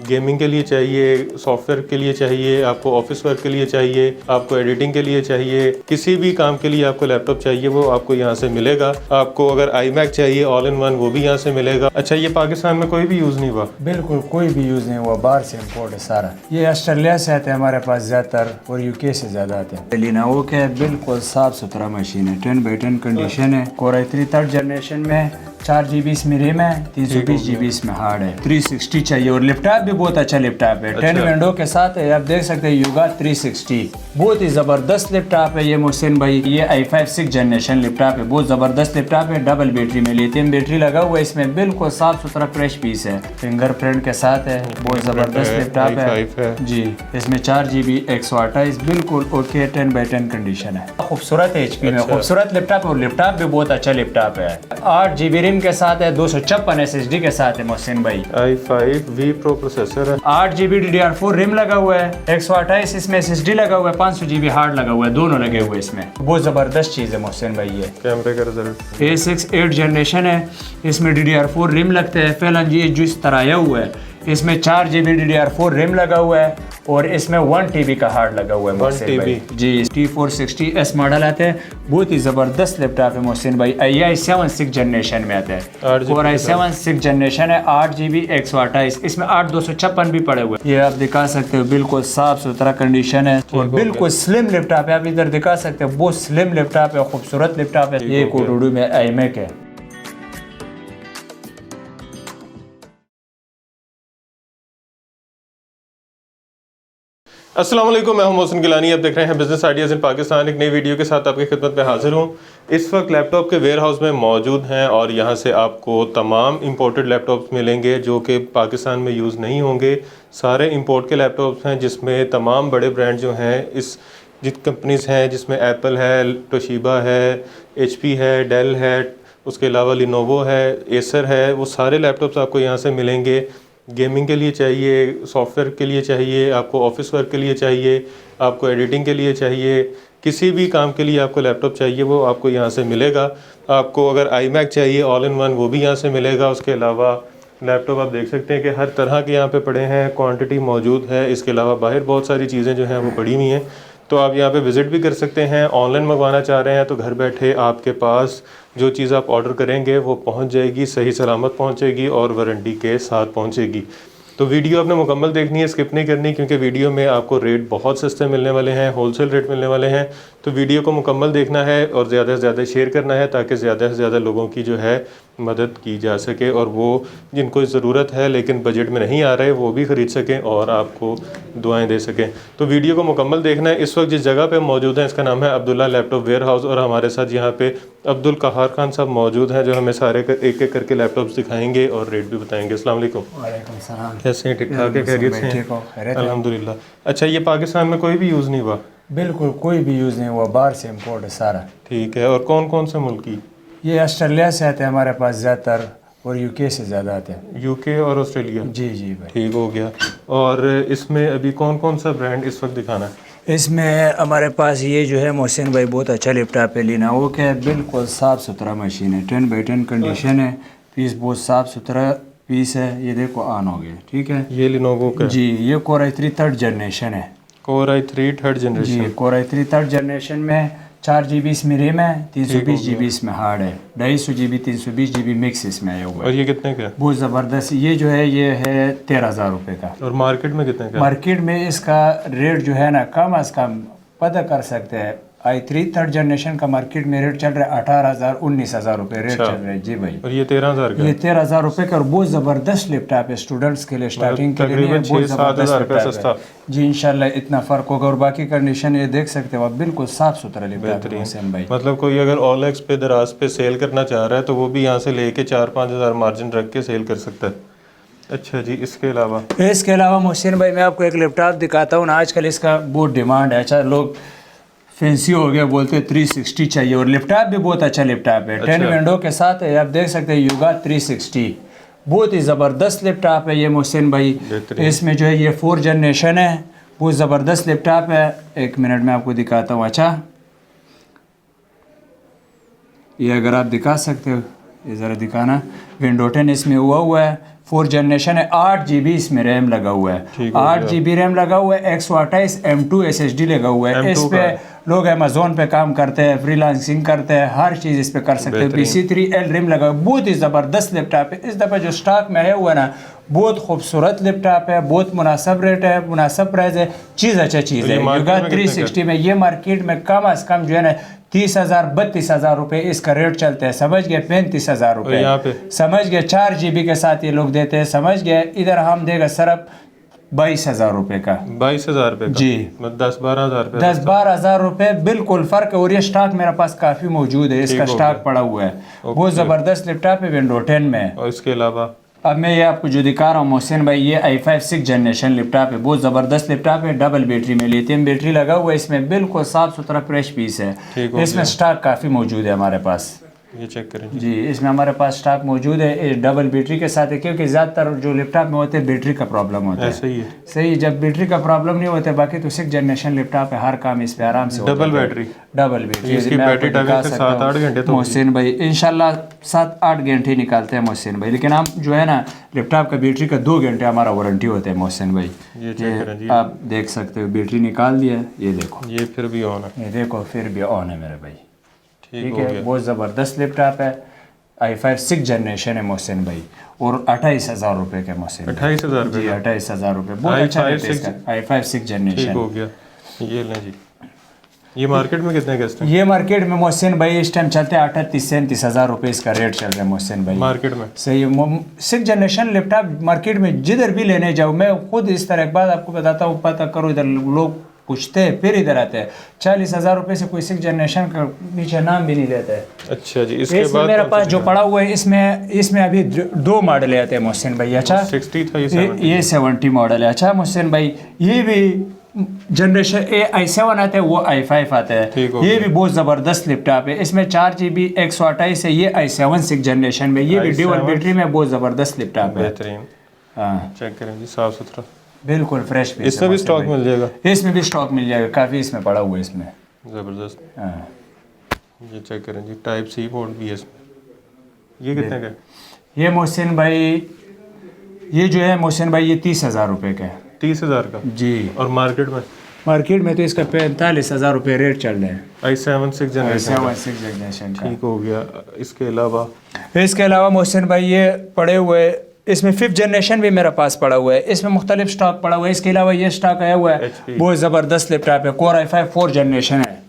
Gaming के लिए चाहिए, सॉफ्टवेयर के लिए चाहिए, आपको ऑफिस वर्क के लिए चाहिए, आपको एडिटिंग के लिए चाहिए, किसी भी काम के लिए आपको लैपटॉप चाहिए वो आपको यहाँ से मिलेगा। आपको अगर iMac चाहिए ऑल इन वन वो भी यहाँ से मिलेगा। अच्छा, ये पाकिस्तान में कोई भी यूज़ नहीं हुआ? बिल्कुल कोई भी यूज़ नहीं हुआ, बाहर से इम्पोर्ट है सारा। ये ऑस्ट्रेलिया से आते हैं हमारे पास ज़्यादातर और यूके से ज़्यादा आते हैं। लिनोवो के बिल्कुल साफ़ सुथरा मशीन है, 10x10 कंडीशन है। कोर i3 3rd जनरेशन में 4 GB इसमें रैम है, 320 GB इसमें हार्ड है। 360 चाहिए और लैपटॉप भी बहुत अच्छा लैपटॉप है। 10 विंडो के साथ है, आप देख सकते हैं युगा 360, बहुत ही ज़बरदस्त लैपटॉप है ये मोहसिन भाई। ये i5 6 जनरेशन लैपटॉप है, बहुत ज़बरदस्त लैपटॉप है। डबल बैटरी में लिथियम बैटरी लगा हुआ है इसमें, बिल्कुल साफ़ सुथरा फ्रेश पीस है, फिंगरप्रिंट के साथ है, बहुत ज़बरदस्त लैपटॉप है जी। इसमें 4 GB 128 बिल्कुल ओके 10x10 कंडीशन है। खूबसूरत HP में खूबसूरत लैपटॉप और लैपटॉप भी बहुत अच्छा लैपटॉप है। 8 GB के साथ है, 256 SSD के साथ है मोहसिन भाई। i5 Pro प्रोसेसर है, 8 GB DDR4 रैम लगा हुआ है, 128 इसमें SSD लगा हुआ है, 500 GB हार्ड लगा हुआ है, दोनों लगे हुए इसमें। बहुत जबरदस्त चीज है मोहसिन भाई। ये कैमरे का रिजल्ट A6 8 जनरेशन है, इसमें DDR4 रैम लगता है। पहला ये जो इस तरह आया हुआ है, इसमें 4 GB DDR4 रैम लगा हुआ है और इसमें 1 TB का हार्ड लगा हुआ है मोहसिन भाई जी। T460S मॉडल आता है, बहुत ही ज़बरदस्त लैपटॉप है मोहसिन भाई। i7 6 जनरेशन में आता है और i7 6 जनरेशन है, 8 GB 128, इसमें 8 256 भी पड़े हुए। ये आप दिखा सकते हो, बिल्कुल साफ सुथरा कंडीशन है और बिल्कुल स्लिम लैपटॉप है। आप इधर दिखा सकते हो, बहुत स्लिम लैपटॉप है, खूबसूरत लैपटॉप है। ये कोटोडू में iMac है। अस्सलाम वालेकुम, मैं हूं मोहसिन गिलानी। आप देख रहे हैं बिजनेस आइडियाज़ इन पाकिस्तान। एक नई वीडियो के साथ आपकी खिदमत में हाजिर हूं। इस वक्त लैपटॉप के वेयर हाउस में मौजूद हैं और यहां से आपको तमाम इंपोर्टेड लैपटॉप्स मिलेंगे जो कि पाकिस्तान में यूज़ नहीं होंगे। सारे इंपोर्ट के लैपटॉप्स हैं जिसमें तमाम बड़े ब्रांड जो हैं इस जित कंपनीज़ हैं, जिसमें एप्पल है, तोशिबा है, HP है, डेल है, उसके अलावा लिनोवो है, एसर है। वो सारे लैपटॉप्स आपको यहाँ से मिलेंगे। गेमिंग के लिए चाहिए, सॉफ्टवेयर के लिए चाहिए, आपको ऑफिस वर्क के लिए चाहिए, आपको एडिटिंग के लिए चाहिए, किसी भी काम के लिए आपको लैपटॉप चाहिए वो आपको यहाँ से मिलेगा। आपको अगर iMac चाहिए ऑल इन वन वो भी यहाँ से मिलेगा। उसके अलावा लैपटॉप आप देख सकते हैं कि हर तरह के यहाँ पे पड़े हैं, क्वांटिटी मौजूद है। इसके अलावा बाहर बहुत सारी चीज़ें जो हैं वो पड़ी हुई हैं, तो आप यहाँ पे विज़िट भी कर सकते हैं। ऑनलाइन मंगवाना चाह रहे हैं तो घर बैठे आपके पास जो चीज़ आप ऑर्डर करेंगे वो पहुँच जाएगी, सही सलामत पहुँचेगी और वारंटी के साथ पहुँचेगी। तो वीडियो आपने मुकम्मल देखनी है, स्किप नहीं करनी, क्योंकि वीडियो में आपको रेट बहुत सस्ते मिलने वाले हैं, होलसेल रेट मिलने वाले हैं। तो वीडियो को मुकम्मल देखना है और ज़्यादा से ज़्यादा शेयर करना है ताकि ज़्यादा से ज़्यादा लोगों की जो है मदद की जा सके और वो जिनको ज़रूरत है लेकिन बजट में नहीं आ रहे वो भी ख़रीद सकें और आपको दुआएं दे सकें। तो वीडियो को मुकम्मल देखना है। इस वक्त जिस जगह पे मौजूद है इसका नाम है अब्दुल्ला लैपटॉप वेयर हाउस और हमारे साथ यहाँ पे अब्दुल कहार खान साहब मौजूद हैं जो हमें सारे एक एक करके लैपटॉप्स दिखाएंगे और रेट भी बताएंगे। अस्सलाम वालेकुम। वालेकुम सलाम। कैसे हैं? ठीक ठाक है? खैरियत से हैं? अल्हम्दुलिल्लाह। अच्छा, ये पाकिस्तान में कोई भी यूज़ नहीं हुआ? बिल्कुल कोई भी यूज़ नहीं हुआ, बाहर से इम्पोर्ट है सारा। ठीक है। और कौन कौन से मुल्क की? ये ऑस्ट्रेलिया से आते हैं हमारे पास ज़्यादातर और यूके से ज़्यादा आते हैं। यूके और ऑस्ट्रेलिया? जी जी भाई। ठीक हो गया। और इसमें अभी कौन कौन सा ब्रांड इस वक्त दिखाना है? इसमें हमारे पास ये जो है मोहसिन भाई बहुत अच्छा लैपटॉप है, लिनोवो के, बिल्कुल साफ़ सुथरा मशीन है, 10x10 कंडीशन है, पीस बहुत साफ़ सुथरा पीस है। ये देखो ऑन हो गया, ठीक है। ये लिनोवो का जी। ये कोर i3 3rd जनरेशन है। Core i3 3rd generation? जी। कोर i3 3rd जनरेशन में 4 GB इसमें रैम है, 320 GB इसमें हार्ड है, 250 GB 320 GB मिक्स इसमें आया हुआ है। और ये कितने का? बहुत ज़बरदस्त। ये जो है ये है 13,000 रुपये का। और मार्केट में कितने का? मार्केट में इसका रेट जो है ना कम अज़ कम पता कर सकते हैं। i3 3rd जनरेशन का मार्केट में रेट चल रहा है 18,000 19,000 रुपये रेट चल रहा है जी भाई। और ये 13,000 का? ये 13,000 रुपये का और बहुत ज़बरदस्त लैपटॉप है स्टूडेंट्स के लिए, स्टार्टिंग के लिए बहुत ज़बरदस्त लैपटॉप है जी। इंशाल्लाह इतना फ़र्क होगा। और बाकी कंडीशन ये देख सकते हो आप, बिल्कुल साफ़ सुथरा लैपटॉप है भाई। मतलब कोई अगर OLX पे दराज पे सेल करना चाह रहा है तो वो भी यहाँ से लेके 4-5 हज़ार मार्जिन रख के सेल कर सकता है। अच्छा जी। इसके अलावा मोहसिन भाई मैं आपको एक लैपटॉप दिखाता हूँ ना, आजकल इसका बहुत डिमांड है। अच्छा, लोग फैंसी हो गया, बोलते 360 चाहिए और लैपटॉप भी बहुत अच्छा लैपटॉप है। 10 विंडो के साथ है, आप देख सकते हैं युगा 360, बहुत ही ज़बरदस्त लैपटॉप है ये मोहसिन भाई। इसमें जो है ये 4 जनरेशन है, बहुत ज़बरदस्त लैपटॉप है। एक मिनट में आपको दिखाता हूँ। अच्छा, ये अगर आप दिखा सकते हो, ये ज़रा दिखाना। विंडो 10 इसमें हुआ है, 4 जनरेशन है, 8 GB इसमें रैम लगा हुआ है, 8 GB रैम लगा हुआ है, 128 M2 SSD लगा हुआ है। इस पे लोग अमेजोन पे काम करते हैं, फ्रीलांसिंग करते हैं, हर चीज़ इस पे कर सकते हैं। PC3L रैम लगा हुआ है, बहुत ही ज़बरदस्त लैपटॉप है। इस दफ़ा जो स्टॉक में आया हुआ है ना, बहुत खूबसूरत लैपटॉप है, बहुत मुनासिब रेट है, मुनासिब प्राइस है, चीज़ अच्छा चीज़ है। युगा 360 में ये मार्केट में कम से कम जो है ना 30,000 32,000 रुपए इसका रेट चलते हैं, समझ गए? 35,000 रुपए यहाँ पे समझ गए। 4 GB के साथ ये लोग देते हैं, समझ गए? इधर हम देगा सिर्फ 22,000 रुपए का। 22,000 रुपए का? जी, 10-12,000 रुपए। 10-12,000 रुपए बिल्कुल फ़र्क है। और ये स्टॉक मेरे पास काफ़ी मौजूद है, इसका स्टॉक पड़ा हुआ है। बहुत ज़बरदस्त लैपटॉप है, विंडो 10 में। और इसके अलावा अब मैं ये आपको जो दिखा रहा हूँ मोहसिन भाई, ये i5 6 जनरेशन लैपटॉप है, बहुत ज़बरदस्त लैपटॉप है। डबल बैटरी में, लिथियम बैटरी लगा हुआ है इसमें, बिल्कुल साफ़ सुथरा फ्रेश पीस है। इसमें स्टॉक काफ़ी मौजूद है हमारे पास। ये चेक करें जी, इसमें हमारे पास स्टॉक मौजूद है। ये डबल बैटरी के साथ है, क्योंकि ज़्यादातर जो लैपटॉप में होते हैं बैटरी का प्रॉब्लम होता है। सही है, सही। जब बैटरी का प्रॉब्लम नहीं होता, बाकी तो 6 जनरेशन लैपटॉप है, हर काम इस पे आराम से होता है। Double battery? Double battery. इसकी बैटरी टाइम से 7-8 घंटे तो मोहसिन भाई इंशाल्लाह 7-8 घंटे निकालते हैं मोहसिन भाई। लेकिन हम जो है ना लैपटॉप का बैटरी का 2 घंटे हमारा वारंटी होता है मोहसिन भाई। ये आप देख सकते हो, बैटरी निकाल दिया, ये देखो, ये फिर भी ऑन है। ये देखो फिर भी ऑन है मेरे भाई। ठीक है, बहुत ज़बरदस्त लैपटॉप है। i5 6 जनरेशन है मोहसिन भाई, और 28,000 रुपए के मोहसिन। 28,000 जी, 28,000 रुपए, बहुत अच्छा रेट है इसका। i5 6 generation. ठीक हो गया। ये लें जी, ये मार्केट में कितने का है? ये मार्केट में मोहसिन भाई इस टाइम चलते हैं 38-37,000 रुपए इसका रेट चल रहा है मोहसिन भाई मार्केट में। सही है। 6 जनरेशन लैपटॉप मार्केट में जिधर भी लेने जाओ, मैं खुद इस तरह एक बात आपको बताता हूँ, पता करो, इधर लोग पूछते हैं फिर इधर आते हैं। 40,000 रुपए से कोई 6 जनरेशन का नीचे नाम भी नहीं लेता है। अच्छा जी, इसके बाद मेरे पास जो पड़ा हुआ है, इसमें अभी 2 मॉडल आते हैं मोहसिन भाई। अच्छा, 60 था, ये 70 मॉडल है। अच्छा मोहसिन भाई, ये भी जनरेशन i7 आता है, वो i5 आता है। ये भी बहुत ज़बरदस्त लैपटॉप है, इसमें 4 GB 128 है। ये i7 6 जनरेशन में, ये भी ड्यूअल बैटरी में बहुत ज़बरदस्त लैपटॉप है। बेहतरीन। हाँ, चेक करें जी, साफ सुथरा, बिल्कुल फ्रेश पीस। इसमें भी स्टॉक मिल जाएगा? इसमें भी स्टॉक मिल जाएगा, काफ़ी इसमें पड़ा हुआ है इसमें। ज़बरदस्त। हाँ, ये चेक करें जी, टाइप सी पोर्ट भी है इसमें। ये कितने का है? ये मोहसिन भाई, ये जो है मोहसिन भाई, ये 30,000 रुपये का है। 30,000 का जी। और मार्केट में? मार्केट में तो इसका 45,000 रुपये रेट चल रहे हैं। i7 6 जनरेशन का। ठीक हो गया। इसके अलावा मोहसिन भाई ये पड़े हुए, इसमें 5th जनरेशन भी मेरे पास पड़ा हुआ है, इसमें मुख्तलिफ स्टॉक पड़ा हुआ है। इसके अलावा ये स्टॉक आया हुआ है, बहुत ज़बरदस्त लैपटॉप है, Core i5 4 जनरेशन है,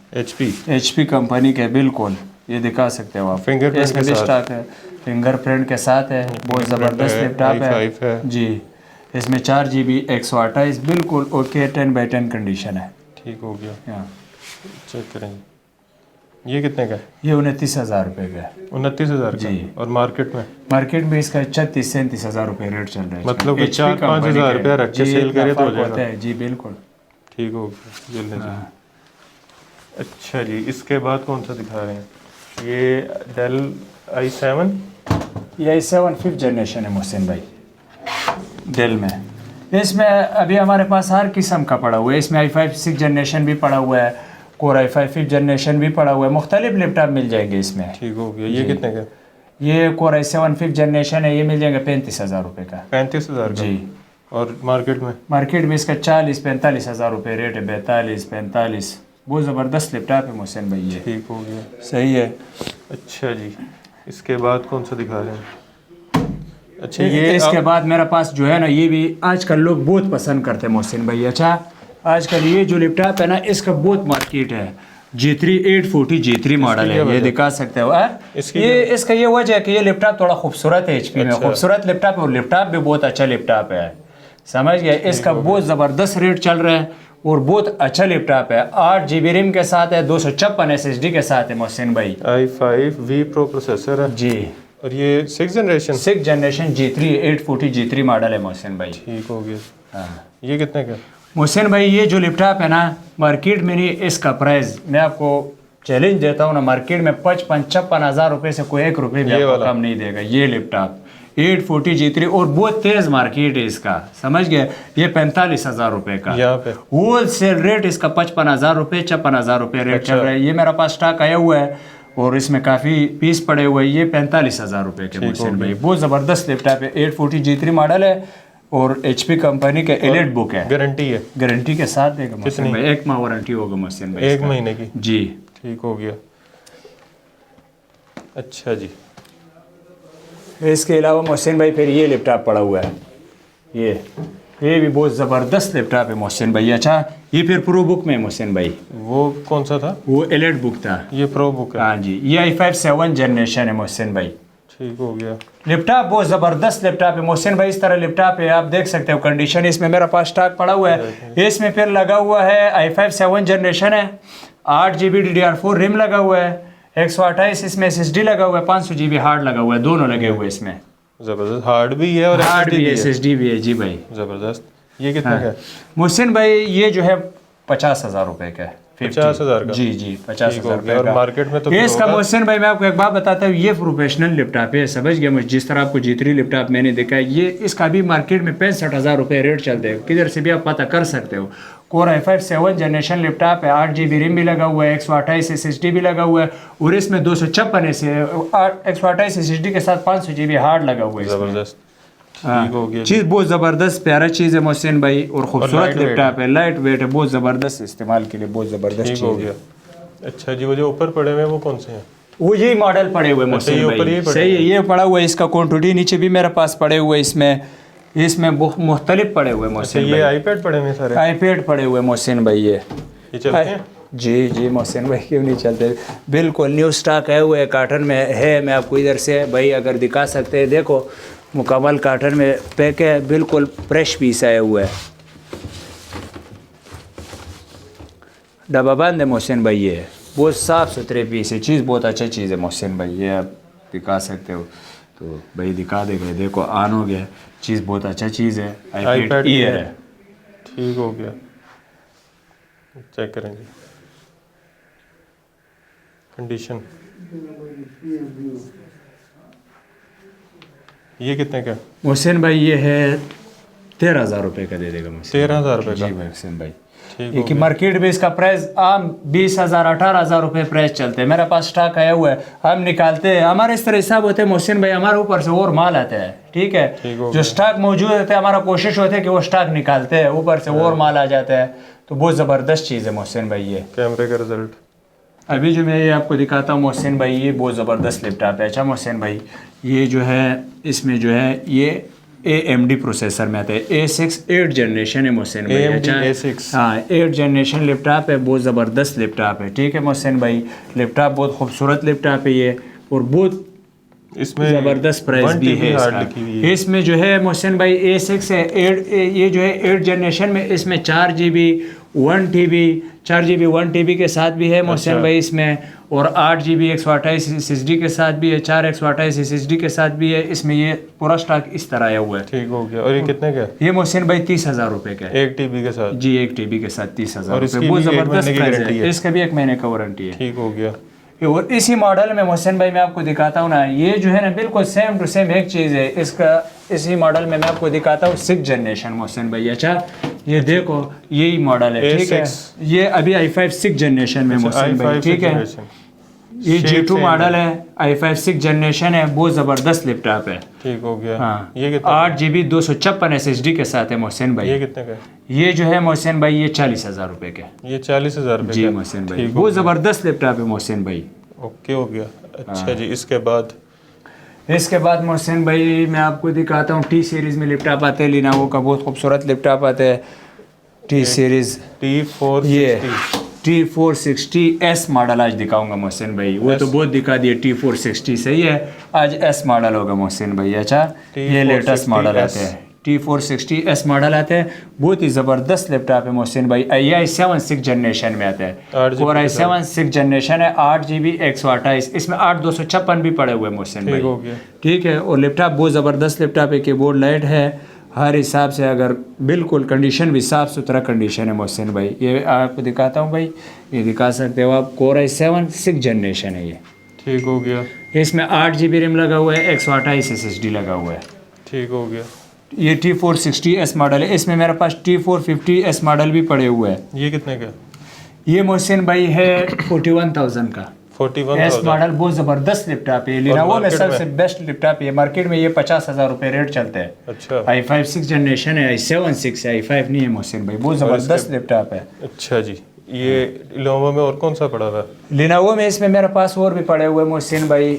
HP कंपनी के, बिल्कुल ये दिखा सकते हो आप। फिंगरप्रिंट के स्टॉक है, फिंगरप्रिंट के साथ है, बहुत ज़बरदस्त लैपटॉप है जी। इसमें 4 GB 128, बिल्कुल ओके, 10/10 कंडीशन है। ठीक हो गया। हाँ, चेक करें, ये कितने का है? ये 29,000 रुपये का है। 29,000 जी। और मार्केट में? मार्केट में इसका 36-37,000 रुपये रेट चल रहा है। मतलब कि 4-5 हज़ार रुपया रख के सेल करे तो हो जाएगा। जी बिल्कुल। ठीक हो गया। अच्छा जी, इसके बाद कौन सा दिखा रहे हैं? ये डेल i7? ये i7 5th जनरेशन है मोहसिन भाई, डेल में। इसमें अभी हमारे पास हर किस्म का पड़ा हुआ है। इसमें i5 6 जनरेशन भी पड़ा हुआ है, Core i5 5th जनरेशन भी पड़ा हुआ है, मुख्तलिफ लैपटॉप मिल जाएंगे इसमें। ठीक हो गया। ये कितने का? ये Core i7 5th जनरेशन है, ये मिल जाएगा 35,000 रुपये का। 35,000 जी। और मार्केट में? मार्केट में इसका 40-45,000 रुपये रेट है, 42-45। बहुत ज़बरदस्त लैपटॉप है मोहसिन भाई ये। ठीक हो गया, सही है। अच्छा जी, इसके बाद कौन सा दिखा रहे हैं? अच्छा, ये इसके बाद मेरे पास जो है ना, ये भी आजकल लोग बहुत पसंद करते हैं मोहसिन भाई। अच्छा, आजकल ये जो लैपटॉप है ना, इसका बहुत मार्केट है। G3 840 G3 मॉडल है, ये दिखा सकते हो। इसका ये वजह है कि ये लैपटॉप थोड़ा खूबसूरत है, HP में खूबसूरत लैपटॉप है, और लैपटॉप भी बहुत अच्छा लैपटॉप है, समझ गए? इसका बहुत ज़बरदस्त रेट चल रहा है और बहुत अच्छा लैपटॉप है। 8 GB रैम के साथ है, 256 SSD के साथ है मोहसिन भाई। i5 Pro प्रोसेसर है जी। और ये 6 जनरेशन G3 840 G3 मॉडल है मोहसिन भाई। ठीक हो गया। हाँ, ये कितने का? मोहसिन भाई ये जो लैपटॉप है ना, मार्केट में नहीं, इसका प्राइस मैं आपको चैलेंज देता हूँ ना, मार्केट में 55-56 हज़ार रुपये से कोई 1 रुपये भी आपको कम नहीं देगा ये लैपटॉप। 840 G3 और बहुत तेज़ मार्केट है इसका, समझ गए? ये 45,000 रुपये का यहाँ पे होल सेल रेट इसका 55,000 रुपये 56,000 रुपये रेट चल रहा है। ये मेरा पास स्टॉक आया हुआ है, और इसमें काफ़ी पीस पड़े हुए हैं। ये 45,000 रुपये के मोहसिन भाई, बहुत ज़बरदस्त लैपटॉप है। 840 G3 मॉडल है और HP कंपनी का एलिट बुक है, गारंटी है? गारंटी के साथ देगा मोहसिन भाई, 1 माह वारंटी होगा मोहसिन भाई, 1 महीने की जी। ठीक हो गया। अच्छा जी, इसके अलावा मोहसिन भाई फिर ये लैपटॉप पड़ा हुआ है, ये भी बहुत ज़बरदस्त लैपटॉप है मोहसिन भाई। अच्छा, ये फिर प्रो बुक में है मोहसिन भाई, वो कौन सा था? वो एलिट बुक था, ये प्रो बुक है। हाँ जी। ये i5 7 जनरेशन है मोहसिन भाई। ठीक हो गया। लैपटॉप बहुत ज़बरदस्त लैपटॉप है मोहसिन भाई, इस तरह लैपटॉप है, आप देख सकते हो कंडीशन। इसमें मेरा पास स्टॉक पड़ा हुआ है। इसमें फिर लगा हुआ है i5 7 जनरेशन है, 8 GB DDR4 रैम लगा हुआ है, 128 इसमें SSD लगा हुआ है, 500 GB हार्ड लगा हुआ है, दोनों लगे हुए इसमें। जबरदस्त, हार्ड भी है और हार्ड SSD भी भी है। SSD भी है जी भाई। जबरदस्त। ये कितना हाँ। का है? मोहसिन भाई ये जो है 50,000 रुपए का है। 50,000 का? जी जी, 50,000 रुपए और का। मार्केट में तो ये क्या इसका होगा? मोहसिन भाई मैं आपको एक बात बताता हूँ, ये प्रोफेशनल लैपटॉप है, समझ गया मुझे। जिस तरह आपको G3 लैपटॉप मैंने देखा है, ये इसका भी मार्केट में 65,000 रुपये रेट चलते हैं, किधर से भी आप पता कर सकते हो। कोर i5 7 जनरेशन लैपटॉप है, 8 GB रैम भी लगा हुआ है, 128 SSD भी लगा हुआ है और इसमें 256 128 SSD के साथ 500 GB हार्ड लगा हुआ है इसमें। जबरदस्त। ठीक हो गया। चीज़ बहुत ज़बरदस्त प्यारा चीज़ है मोहसिन भाई, और खूबसूरत लैपटॉप है, लाइट वेट है, बहुत ज़बरदस्त, इस्तेमाल के लिए बहुत ज़बरदस्त ठीक चीज़ हो है। गया। अच्छा जी, वो जो ऊपर पड़े हुए हैं वो कौन से हैं? वो यही मॉडल पड़े हुए ये मोहसिन ऊपर भाई, ये पड़े सही है, हुए ये पड़ा हुआ है, इसका क्वांटिटी नीचे भी मेरे पास पड़े हुए, इसमें मुख्तलिफ पड़े हुए अच्छा, मोहसिन ये भाई। आईपैड पड़े हुए हैं सारे? आईपैड पड़े हुए मोहसिन भाई, ये चलते हैं? जी जी मोहसिन भाई, क्यों नहीं चलते, बिल्कुल न्यू स्टॉक है हुए, कार्टन में है। मैं आपको इधर से भाई अगर दिखा सकते हैं, देखो मुकम्मल कार्टन में पैक है, बिल्कुल फ्रेश पीस आया हुआ है, डब्बा बंद है मोहसिन भाई। ये बहुत साफ़ सुथरे पीस है, चीज़ बहुत अच्छा चीज़ है मोहसिन भाई, ये आप दिखा सकते हो तो भाई दिखा देगा, देखो ऑन हो गया, चीज़ बहुत अच्छा चीज़ है। iPad ईयर है। ठीक हो गया, चेक करेंगे कंडीशन। ये कितने का? मोहसिन भाई ये है 13,000 रुपये का दे देगा मोहसिन। 13,000 रुपये जी का? मोहसिन भाई, ठीक ये हो कि गया। मार्केट में इसका प्राइस आम 20,000 18,000 रुपये प्राइस चलते हैं। मेरे पास स्टॉक आया हुआ है, हम निकालते हैं, हमारे इस तरह हिसाब होते हैं मोहसिन भाई, हमारे ऊपर से और माल आता है, ठीक है। ठीक हो जो स्टॉक मौजूद होता है, हमारा कोशिश होती है कि वो स्टॉक निकालते हैं, ऊपर से और माल आ जाता है, तो बहुत ज़बरदस्त चीज़ है मोहसिन भाई। ये कैमरे का रिजल्ट अभी जो मैं ये आपको दिखाता हूँ मोहसिन भाई, ये बहुत ज़बरदस्त लैपटॉप है। अच्छा मोहसिन भाई, ये जो है इसमें जो है ये AMD प्रोसेसर में आता है, A6 8 जनरेशन है मोहसिन भाई। AMD अच्छा, A6 हाँ 8 जनरेशन लैपटॉप है, बहुत ज़बरदस्त लैपटॉप है, ठीक है मोहसिन भाई। लैपटॉप बहुत खूबसूरत लैपटॉप है ये, और बहुत इसमें ज़बरदस्त प्राइस 1 भी TB है हार्ड इसका। लिखी हुई है। इसमें जो है मोहसिन भाई A6 है, ये जो है 8 जनरेशन में, इसमें 4 GB 1 TB 4 GB 1 TB के साथ भी है मोहसिन अच्छा। भाई इसमें, और 8 GB 128 SSD के साथ भी है, 4 128 SSD के साथ भी है इसमें। ये पूरा स्टॉक इस तरह आया हुआ है। ठीक हो गया। और ये कितने का है? ये मोहसिन भाई 30,000 रुपये का है 1 TB के साथ? जी, 1 TB के साथ 30,000 और इसकी रुपये, बहुत भी 1 ज़बरदस्त महीने की प्राइस गारंटी है। है? इसका भी 1 महीने का वारंटी है। ठीक हो गया। और इसी मॉडल में मोहसिन भाई मैं आपको दिखाता हूँ ना, ये जो है ना बिल्कुल सेम टू सेम एक चीज़ है इसका। इसी मॉडल में मैं आपको दिखाता हूँ 6 जनरेशन मोहसिन भाई। अच्छा, ये देखो यही मॉडल है, ठीक है। ये अभी i5 6 जनरेशन में मोहसिन भाई, ठीक है। ये G2 मॉडल है, i5 6 जनरेशन है, बहुत ज़बरदस्त लैपटॉप है। ठीक हो गया। हाँ, ये कितना? 8 GB 256 SSD के साथ है मोहसिन भाई। ये कितने का है? ये जो है मोहसिन भाई ये 40,000 रुपये का। ये 40,000 रुपये जी का? मोहसिन भाई, ठीक हो बहुत गया। ज़बरदस्त लैपटॉप है मोहसिन भाई। ओके हो गया। अच्छा जी, इसके बाद मोहसिन भाई मैं आपको दिखाता हूँ T सीरीज़ में लैपटॉप आते हैं, लिनोवो का बहुत खूबसूरत लैपटॉप आता है T सीरीज़। T460 ये T460S मॉडल आज दिखाऊंगा मोहसिन भाई, वो तो बहुत दिखा दिए T460, सही है। आज S मॉडल होगा मोहसिन भाई। अच्छा, ये लेटेस्ट मॉडल आते हैं, T460S मॉडल आते हैं, बहुत ही ज़बरदस्त लैपटॉप है मोहसिन भाई। i7 6 जनरेशन में आता है, और i7 6 जनरेशन है, 8 GB 128, इसमें 8 256 भी पड़े हुए मोहसिन भाई, ठीक हो गया। ठीक है। और लैपटॉप बहुत ज़बरदस्त लैपटॉप है, कीबोर्ड लाइट है हर हिसाब से, अगर बिल्कुल कंडीशन भी साफ़ सुथरा कंडीशन है मोहसिन भाई। ये आपको दिखाता हूँ भाई, ये दिखा सकते हो आप, Core i7 6 जनरेशन है ये। ठीक हो गया। इसमें 8 GB रैम लगा हुआ है, 128 SSD लगा हुआ है। ठीक हो गया। ये T460S मॉडल है, इसमें मेरे पास T450S मॉडल भी पड़े हुए हैं। ये कितने का? ये मोहसिन भाई है 41,000 का। एस 41,000 मॉडल बहुत ज़बरदस्त लैपटॉप है। लिनोवो में सबसे बेस्ट लैपटॉप है मार्केट में, ये 50,000 रुपये रेट चलता है। अच्छा i5 6 जनरेशन है, i7 6 है, i5 नहीं है मोहसिन भाई, बहुत ज़बरदस्त लैपटॉप है। अच्छा जी। ये लिनोवो में और कौन सा पड़ा हुआ है? लिनोवो में इसमें मेरे पास और भी पड़े हुए मोहसिन भाई।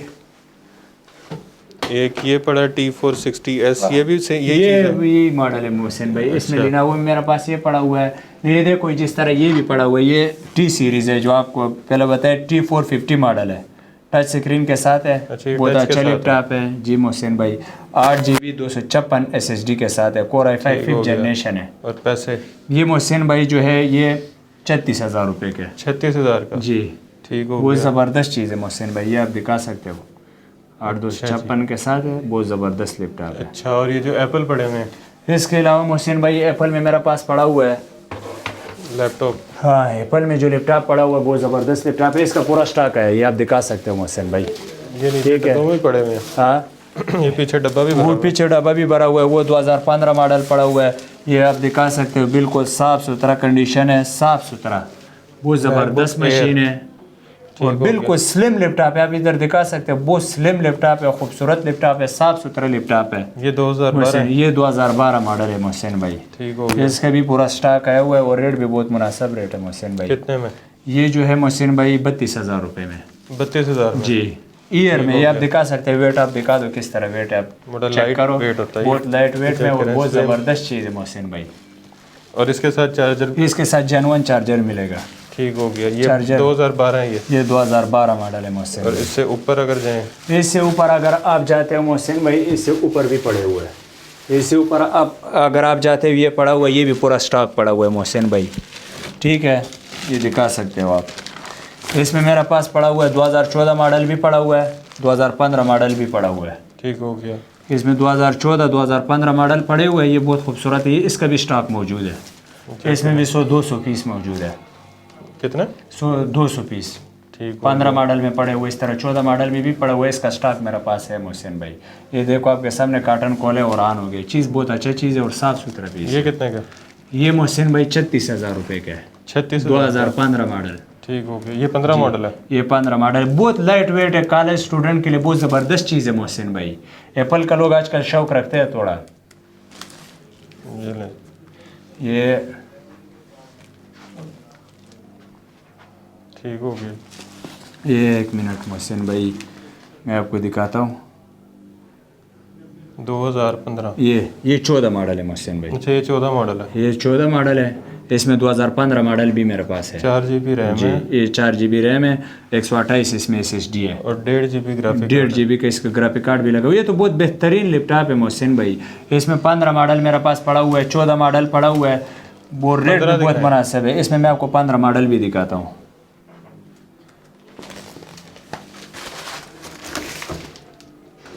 एक ये पड़ा T460S, ये भी से यही ये चीज़ है? भी मॉडल है मोहसिन भाई। इसमें अच्छा। लिनोवो में मेरे पास ये पड़ा हुआ है। ये देखो जिस तरह ये भी पड़ा हुआ है, ये टी सीरीज़ है जो आपको पहले बताया, T450 मॉडल है, टच स्क्रीन के साथ है। अच्छा, ये बहुत टच के अच्छा साथ है। लैपटॉप है जी मोहसिन भाई। 8GB 256 SSD के साथ है, Core i5 ठीक हो 5th गया। जनरेशन है। और पैसे? ये मोहसिन भाई जो है ये 36,000 रुपये के 36,000 का? जी। ठीक हो बहुत गया। ज़बरदस्त चीज़ है मोहसिन भाई, ये आप दिखा सकते हो। 8 256 के साथ है, बहुत ज़बरदस्त लैपटॉप है। अच्छा, और ये जो एप्पल पड़े हुए हैं? इसके अलावा मोहसिन भाई एप्पल में मेरा पास पड़ा हुआ है लैपटॉप? हाँ, एप्पल में जो लैपटॉप पड़ा हुआ है बहुत ज़बरदस्त लैपटॉप है, इसका पूरा स्टॉक है, ये आप दिखा सकते हो मोहसिन भाई। ये नीचे ठीक है। डब्बों में पड़े हुए हाँ, हैं। ये पीछे डब्बा भी भरा वो हुआ है। पीछे डब्बा भी भरा हुआ है, वो 2015 मॉडल पड़ा हुआ है, ये आप दिखा सकते हो। बिल्कुल साफ़ सुथरा कंडीशन है, साफ़ सुथरा, बहुत ज़बरदस्त MacBook Air। मशीन है और हो बिल्कुल स्लिम लैपटॉप है। आप इधर दिखा सकते हो, बहुत स्लिम लैपटॉप है, खूबसूरत लैपटॉप है, साफ़ सुथरा लैपटॉप है। ये 2012 मोहसिन, ये 2012 मॉडल है मोहसिन भाई। ठीक हो गया। इसका भी पूरा स्टॉक आया हुआ है और रेट भी बहुत मुनासिब रेट है मोहसिन भाई। कितने में? ये जो है मोहसिन भाई 32,000 रुपये में 32,000 में? जी। ईयर में ये आप दिखा सकते हैं, वेट आप दिखा दो किस तरह वेट है, आप बड़ा चेक लाइट करो, वेट होता है, बहुत लाइट वेट में और बहुत slim। ज़बरदस्त चीज़ है मोहसिन भाई। और इसके साथ चार्जर? इसके साथ जेनुइन चार्जर मिलेगा। ठीक हो गया। ये चार्जर। 2012 है ये? 2012 मॉडल है मोहसिन। और इससे ऊपर अगर जाएं? इससे ऊपर अगर आप जाते हो मोहसिन भाई, इससे ऊपर भी पड़े हुए हैं। इससे ऊपर आप अगर आप जाते हो, ये पड़ा हुआ है, ये भी पूरा स्टॉक पड़ा हुआ है मोहसिन भाई। ठीक है, ये दिखा सकते हो आप। इसमें मेरा पास पड़ा हुआ है 2014 मॉडल भी पड़ा हुआ है, 2015 मॉडल भी पड़ा हुआ है। ठीक हो गया। इसमें 2014 2015 मॉडल पड़े हुए हैं, ये बहुत खूबसूरत है, इसका भी स्टॉक मौजूद है। इसमें भी 100-200 पीस मौजूद है। कितना? 100-200 पीस। ठीक हो 15 मॉडल में पड़े हुए, इस तरह 14 मॉडल में भी पड़ा हुआ है, इसका स्टॉक मेरे पास है मोहसिन भाई। ये देखो आपके सामने कार्टन खोले और ऑन हो गए, चीज़ बहुत अच्छा चीज़ है और साफ़ सुथरा पीस। ये कितने का? ये मोहसिन भाई 36,000 रुपये का है, 36,000? 2015 मॉडल। ठीक हो गया। ये 15 मॉडल है? ये 15 मॉडल, बहुत लाइट वेट है, कॉलेज स्टूडेंट के लिए बहुत ज़बरदस्त चीज़ है मोहसिन भाई। एप्पल का लोग आजकल शौक रखते हैं थोड़ा। ये ले। ये ठीक हो गया। ये एक मिनट मोहसिन भाई, मैं आपको दिखाता हूँ। 2015? ये 14 मॉडल है मोहसिन भाई। अच्छा, ये 14 मॉडल है? ये 14 मॉडल है, इसमें 2015 मॉडल भी मेरे पास है। 4GB रैम जी, है? ये 4GB रैम है, 128 इसमें SSD है और 1.5 GB ग्राफिक? 1.5 GB का इसका ग्राफिक कार्ड भी लगा हुआ है। ये तो बहुत बेहतरीन लैपटॉप है मोहसिन भाई। इसमें 15 मॉडल मेरे पास पड़ा हुआ है, 14 मॉडल पड़ा हुआ है, वो रेट भी बहुत मुनासिब है। इसमें मैं आपको 15 मॉडल भी दिखाता हूँ।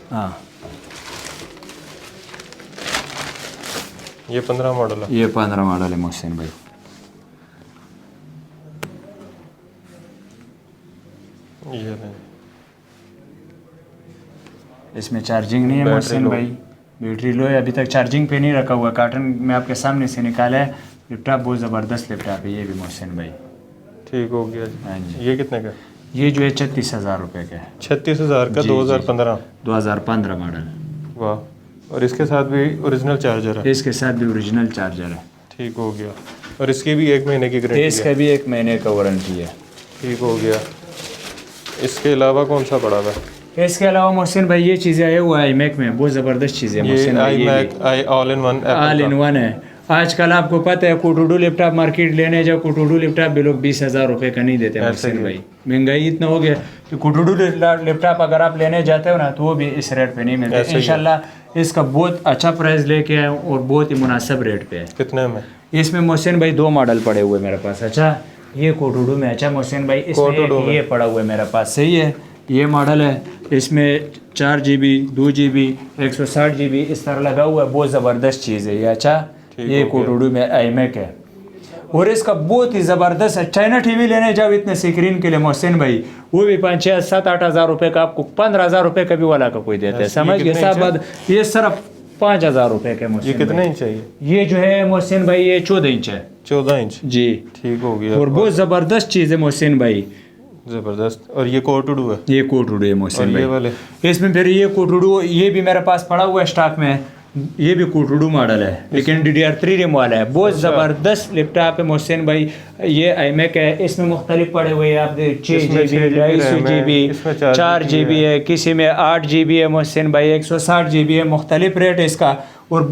हाँ, ये 15 मॉडल है? ये 15 मॉडल है मोहसिन भाई। ये ले। इसमें चार्जिंग नहीं है बैटरी मोहसिन लो। भाई, बैटरी लो है, अभी तक चार्जिंग पे नहीं रखा हुआ। कार्टन में आपके सामने से निकाला है, लैपटॉप बहुत ज़बरदस्त लैपटॉप है ये भी मोहसिन भाई। ठीक हो गया हाँ जी। जी। ये कितने का? ये जो है 36,000 रुपये का है, 36,000 का? जी, 2015? 2015 मॉडल। वाह। और इसके साथ भी ओरिजिनल चार्जर है? इसके साथ भी ओरिजिनल चार्जर है। ठीक हो गया। और इसकी भी 1 महीने की गारंटी इसका है? भी 1 महीने का वारंटी है। ठीक हो गया। इसके अलावा कौन सा पड़ा हुआ है? इसके अलावा मोहसिन भाई ये चीज़ें आए हुआ है iMac में, बहुत ज़बरदस्त चीज़ है ये मोहसिन भाई। iMac all in one all in one है। आजकल आपको पता है कोटोडो लैपटॉप मार्केट लेने जाओ, कोटोडो लैपटॉप भी लोग 20,000 रुपये का नहीं देते मोहसिन भाई। महंगाई इतना हो गया कि कोटोडो लैपटॉप अगर आप लेने जाते हो ना तो वो भी इस रेट पे नहीं मिलते। इंशाल्लाह इसका बहुत अच्छा प्राइस लेके आए और बहुत ही मुनासिब रेट पे है। कितने में? इसमें मोहसिन भाई 2 मॉडल पड़े हुए मेरे पास। अच्छा, ये कोटोडो में। अच्छा मोहसिन भाई, कोटोडो इसमें में। ये पड़ा हुआ है मेरे पास, सही है। ये मॉडल है, इसमें 4GB 2GB 160GB इस तरह लगा हुआ है, बहुत ज़बरदस्त चीज़ है ये। अच्छा, ये कोटोडो में iMac है और इसका बहुत ही ज़बरदस्त है। चाइना टीवी लेने जाओ इतने स्क्रीन के लिए मोहसिन भाई, वो भी 5-6-7-8 हज़ार रुपये का, आपको 15,000 रुपये का भी वाला का कोई देता है, समझ गए साहब बात। ये सिर्फ 5,000 रुपये का ये मोहसिन कितने भाई। इंच चाहिए? ये जो है मोहसिन भाई ये 14 इंच है। 14 इंच? जी। ठीक हो गया। और बहुत ज़बरदस्त चीज़ है मोहसिन भाई। ज़बरदस्त। और ये कोर टू डू है? ये कोर टू डू है और मोहसिन ये भाई। वाले? इसमें फिर ये कोर टू डू, ये भी मेरे पास पड़ा हुआ है स्टॉक में, ये भी कोर टू डू मॉडल है लेकिन DDR3 रैम वाला है। बहुत ज़बरदस्त लैपटॉप है मोहसिन भाई। ये iMac है, इसमें मुख्तलिफ पड़े हुए हैं, आप 6 GB, 250 GB, 4 GB है, किसी में 8 GB है मोहसिन भाई, 160 GB है। मुख्तलिफ रेट है इसका और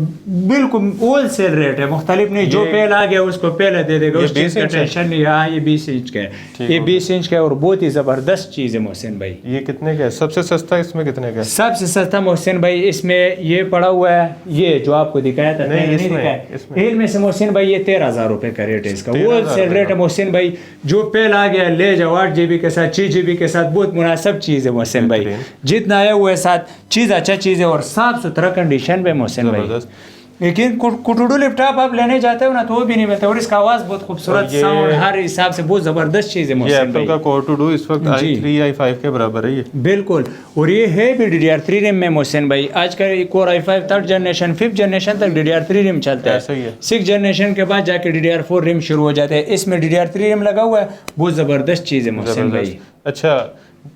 बिल्कुल होल सेल रेट है, मुख्तलिफ नहीं। जो पहले आ गया उसको पहले दे देगा, उस चीज़ का टेंशन नहीं। हाँ, ये 20 इंच का है, ये 20 इंच का है और बहुत ही ज़बरदस्त चीज़ है मोहसिन भाई। ये कितने का है? सबसे सस्ता इसमें कितने का है? सबसे सस्ता मोहसिन भाई इसमें ये पड़ा हुआ है, ये जो आपको दिखाया था नहीं दिखाया, इनमें से मोहसिन भाई ये 13,000 रुपए का रेट है इसका, होल सेल रेट है मोहसिन भाई। जो पहले आ गया ले जाओ, 8 GB के साथ, 6 GB के साथ, बहुत मुनासिब चीज़ है मोहसिन भाई। जितना आया हुआ है साथ चीज़ अच्छा चीज़ है और साफ सुथरा कंडीशन में मोहसिन भाई। लेकिन कुटुडू लैपटॉप आप लेने जाते हो ना तो वो भी नहीं मिलता और इसका आवाज़ बहुत खूबसूरत, साउंड हर हिसाब से बहुत ज़बरदस्त चीज़ है मोहसिन भाई। एप्पल का कोर टू डू इस वक्त i3 i5 के बराबर है ये, बिल्कुल। और ये है भी DDR3 रैम में मोहसिन भाई। आज का core i5 3rd generation 5th generation तक DDR3 रैम चलता है, ऐसा ही है। 6th जनरेशन के बाद जाके DDR4 रैम शुरू हो जाते हैं। इसमें DDR3 रैम लगा हुआ है, बहुत ज़बरदस्त चीज़ है मोहसिन भाई। अच्छा,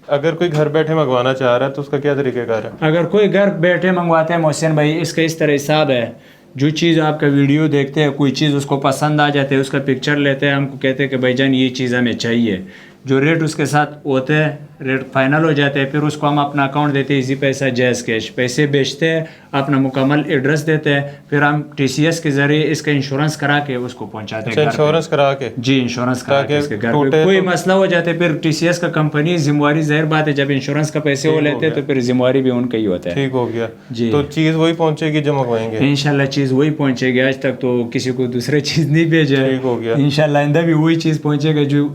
अगर कोई घर बैठे मंगवाना चाह रहा है तो उसका क्या तरीक़ेकार है? अगर कोई घर बैठे मंगवाते हैं मोहसिन भाई, इसका इस तरह हिसाब है, जो चीज़ आपका वीडियो देखते हैं, कोई चीज़ उसको पसंद आ जाते है, उसका पिक्चर लेते हैं, हमको कहते हैं कि भाईजान ये चीज़ हमें चाहिए, जो रेट उसके साथ होते हैं रेट फाइनल हो जाते हैं, फिर उसको हम अपना अकाउंट देते हैं, इजी पैसा जैज़ कैश, पैसे बेचते हैं, अपना मुकम्मल एड्रेस देते हैं, फिर हम TCS के ज़रिए इसका इंश्योरेंस करा के उसको पहुंचाते हैं। इंश्योरेंस करा के? जी, इंश्योरेंस करा के इसके घर पे कोई मसला हो जाता है, फिर TCS का कंपनी जिम्मेवारी, जाहिर बात है जब इंश्योरेंस का पैसे वो लेते हैं तो फिर जिम्मेवारी भी उनका ही होता है। ठीक हो गया जी। तो चीज़ वही पहुंचेगी जो मंगवाएंगे? इंशाल्लाह चीज़ वही पहुंचेगी। आज तक तो किसी को दूसरे चीज़ नहीं भेजे, ठीक हो गया। इंशाल्लाह आइंदा भी वही चीज़ पहुंचेगा जो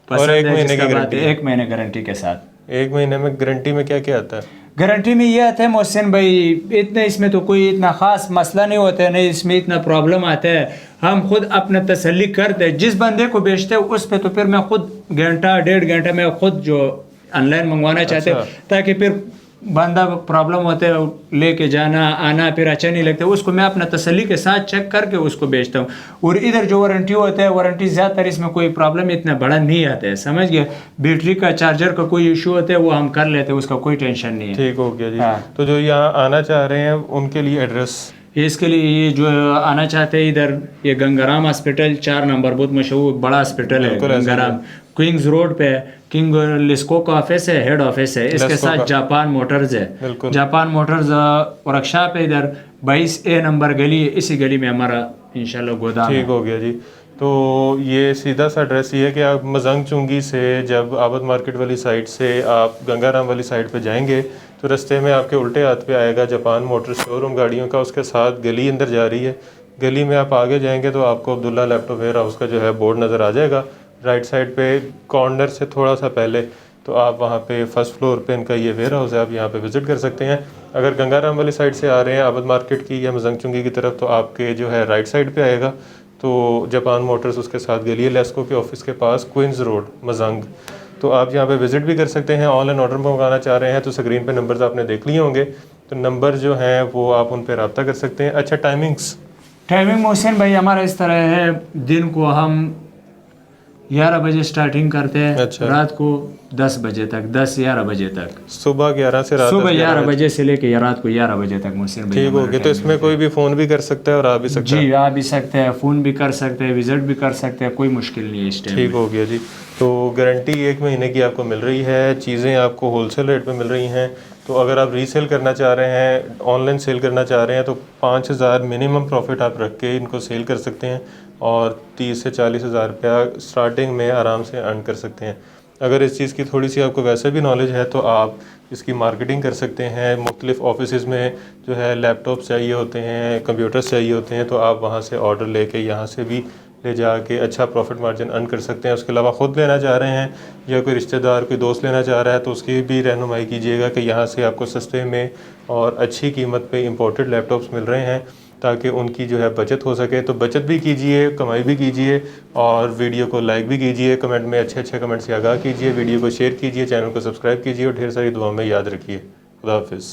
और 1 महीने की गारंटी? 1 महीने गारंटी के साथ। 1 महीने में गारंटी में क्या क्या आता है? गारंटी में ये आता है मोहसिन भाई, इतने इसमें तो कोई इतना ख़ास मसला नहीं होता है, नहीं इसमें इतना प्रॉब्लम आता है। हम खुद अपना तसल्ली करते हैं, जिस बंदे को बेचते हैं उस पर तो फिर मैं खुद घंटा 1.5 घंटा में खुद जो ऑनलाइन मंगवाना चाहते हैं, ताकि फिर बंदा प्रॉब्लम होते है लेके जाना आना फिर अच्छा नहीं लगता, उसको मैं अपना तसल्ली के साथ चेक करके उसको बेचता हूँ। और इधर जो वारंटी होता है, वारंटी ज़्यादातर इसमें कोई प्रॉब्लम इतना बड़ा नहीं आता है, समझ गए। बैटरी का चार्जर का कोई इशू होता है वो हम कर लेते हैं, उसका कोई टेंशन नहीं है। ठीक हो गया जी। हाँ। तो जो यहाँ आना चाह रहे हैं उनके लिए एड्रेस? इसके लिए ये जो आना चाहते हैं इधर, ये गंगाराम हॉस्पिटल 4 नंबर, बहुत मशहूर बड़ा हॉस्पिटल है गंगाराम, क्वींस रोड पे किंग लिस्को का ऑफिस है, हेड ऑफिस है। इसके साथ जापान मोटर्स है, जापान मोटर्स वर्कशॉप है इधर 22A नंबर गली है, इसी गली में हमारा इंशाल्लाह गोदाम। ठीक हो गया जी। तो ये सीधा सा एड्रेस ये है कि आप मजंग चुंगी से जब आबद मार्केट वाली साइड से आप गंगाराम वाली साइड पे जाएंगे तो रास्ते में आपके उल्टे हाथ पे आएगा जापान मोटर शोरूम गाड़ियों का, उसके साथ गली अंदर जा रही है। गली में आप आगे जाएंगे तो आपको अब्दुल्ला लैपटॉप वेयर हाउस का जो है बोर्ड नज़र आ जाएगा। राइट साइड पे कॉर्नर से थोड़ा सा पहले तो आप वहाँ पे फर्स्ट फ्लोर पे इनका ये वेयर हाउस है, आप यहाँ पे विज़िट कर सकते हैं। अगर गंगाराम वाली साइड से आ रहे हैं आबद मार्केट की या मजंग चुंगी की तरफ तो आपके जो है राइट साइड पे आएगा, तो जापान मोटर्स उसके साथ गली है, लेस्को के ऑफिस के पास, क्वींस रोड मजंग। तो आप यहाँ पे विज़िट भी कर सकते हैं। ऑनलाइन ऑर्डर मंगाना चाह रहे हैं तो स्क्रीन पे नंबर्स आपने देख लिए होंगे, तो नंबर जो हैं वो आप उन पर रब्ता कर सकते हैं। अच्छा, टाइमिंग मोहसिन भाई हमारा इस तरह है, दिन को हम 11 बजे स्टार्टिंग करते हैं। अच्छा। रात को 10 बजे तक, 10-11 बजे तक, सुबह 11 से रात सुबह 11 बजे से लेके रात को 11 बजे तक मोहसिन भाई। ठीक हो गया। तो इसमें कोई भी फ़ोन भी कर सकता है और आ भी सकता है? जी, आ भी सकते हैं, फ़ोन भी कर सकते हैं, विजिट भी कर सकते हैं, कोई मुश्किल नहीं है इस टाइम। ठीक हो गया जी। तो गारंटी 1 महीने की आपको मिल रही है, चीज़ें आपको होलसेल रेट पे मिल रही हैं। तो अगर आप रीसेल करना चाह रहे हैं, ऑनलाइन सेल करना चाह रहे हैं तो 5,000 मिनिमम प्रॉफिट आप रख के इनको सेल कर सकते हैं और 30 से 40 हज़ार रुपया स्टार्टिंग में आराम से अर्न कर सकते हैं। अगर इस चीज़ की थोड़ी सी आपको वैसे भी नॉलेज है तो आप इसकी मार्केटिंग कर सकते हैं। मुख्तलिफ ऑफिस में जो है लैपटॉप चाहिए होते हैं, कंप्यूटर्स चाहिए होते हैं, तो आप वहाँ से ऑर्डर लेके यहाँ से भी ले जाके अच्छा प्रॉफिट मार्जिन अर्न कर सकते हैं। उसके अलावा ख़ुद लेना चाह रहे हैं या कोई रिश्तेदार कोई दोस्त लेना चाह रहा है तो उसकी भी रहनुमाई कीजिएगा कि यहाँ से आपको सस्ते में और अच्छी कीमत पे इंपोर्टेड लैपटॉप्स मिल रहे हैं ताकि उनकी जो है बचत हो सके। तो बचत भी कीजिए, कमाई भी कीजिए और वीडियो को लाइक भी कीजिए, कमेंट में अच्छे कमेंट से आगाह कीजिए, वीडियो को शेयर कीजिए, चैनल को सब्सक्राइब कीजिए और ढेर सारी दुआओं में याद रखिए। खुदा हाफिज़।